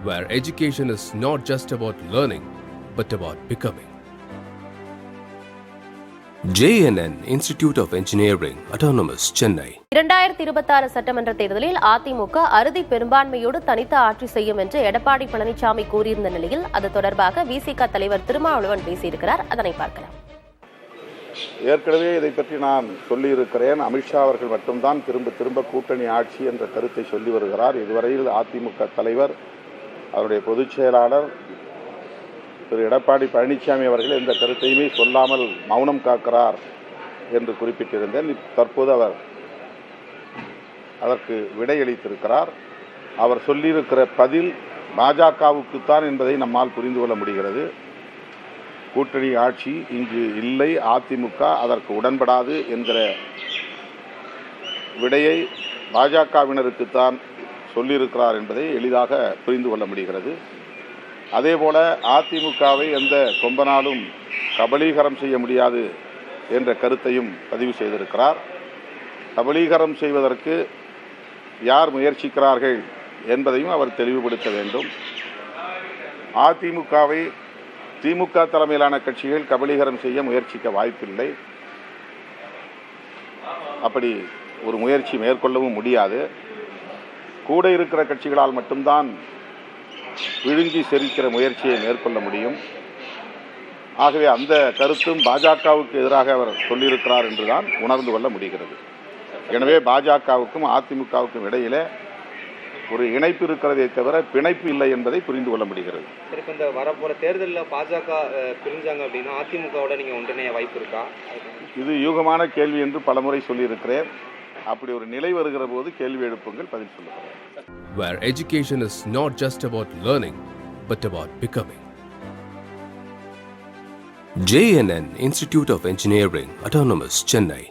where education is not just about learning, but about becoming. JNN Institute of Engineering, Autonomous, Chennai. 2026 சட்டமன்ற தேர்தலில் அதிமுக அறுதி பெரும்பான்மையோடு தனித்து ஆட்சி செய்யும் என்று எடப்பாடி பழனிசாமி கூறியிருந்த நிலையில் அது தொடர்பாக விசிக தலைவர் திருமாவளவன் பேசியிருக்கிறார். அதனை பார்க்கலாம். ஏற்கனவே இதை பற்றி நான் சொல்லியிருக்கிறேன். அமித்ஷா அவர்கள் மட்டும்தான் திரும்ப திரும்ப கூட்டணி ஆட்சி என்ற கருத்தை சொல்லி வருகிறார். இதுவரையில் அதிமுக தலைவர், அவருடைய பொதுச் செயலாளர் திரு எடப்பாடி பழனிசாமி அவர்கள் எந்த கருத்தையுமே சொல்லாமல் மௌனம் காக்கிறார் என்று குறிப்பிட்டிருந்தேன். தற்போது அவர் அதற்கு விடையளித்திருக்கிறார். அவர் சொல்லியிருக்கிற பதில் பாஜகவுக்குத்தான் என்பதை நம்மால் புரிந்து கொள்ள முடிகிறது. கூட்டணி ஆட்சி இங்கு இல்லை, அதிமுக அதற்கு உடன்படாது என்கிற விடையை பாஜகவினருக்குத்தான் சொல்லியிருக்கிறார் என்பதை எளிதாக புரிந்து கொள்ள முடிகிறது. அதேபோல அதிமுகவை எந்த கொம்பனாலும் கபலீகரம் செய்ய முடியாது என்ற கருத்தையும் பதிவு செய்திருக்கிறார். கபலீகரம் செய்வதற்கு யார் முயற்சிக்கிறார்கள் என்பதையும் அவர் தெளிவுபடுத்த வேண்டும். அதிமுகவை திமுக தலைமையிலான கட்சிகள் கபலீகரம் செய்ய முயற்சிக்க வாய்ப்பில்லை. அப்படி ஒரு முயற்சி மேற்கொள்ளவும் முடியாது. கூட இருக்கிற கட்சிகளால் மட்டும்தான் விழுங்கி செரிக்கிற முயற்சியை மேற்கொள்ள முடியும். ஆகவே அந்த கருத்தும் பாஜகவுக்கு எதிராக அவர் சொல்லியிருக்கிறார் என்றுதான் உணர்ந்து கொள்ள முடிகிறது. எனவே பாஜகவுக்கும் அதிமுகவுக்கும் இடையிலே ஒரு இணைப்பு இருக்கிறதே தவிர பிணைப்பு இல்லை என்பதை புரிந்து கொள்ள முடிகிறது. இப்போ இந்த வரப்போற தேர்தலில் பாஜக பிரிஞ்சாங்க அப்படின்னா அதிமுகவோட நீங்க ஒன்றிணைய வாய்ப்பு இருக்கா? இது யூகமான கேள்வி என்று பலமுறை சொல்லியிருக்கிறேன். அப்படி ஒரு நிலை வருகிற போது கேள்வி எழுப்புங்கள், பதில் சொல்லுகிறேன். Where education is not just about learning, but about becoming. JNN Institute of Engineering, Autonomous, Chennai.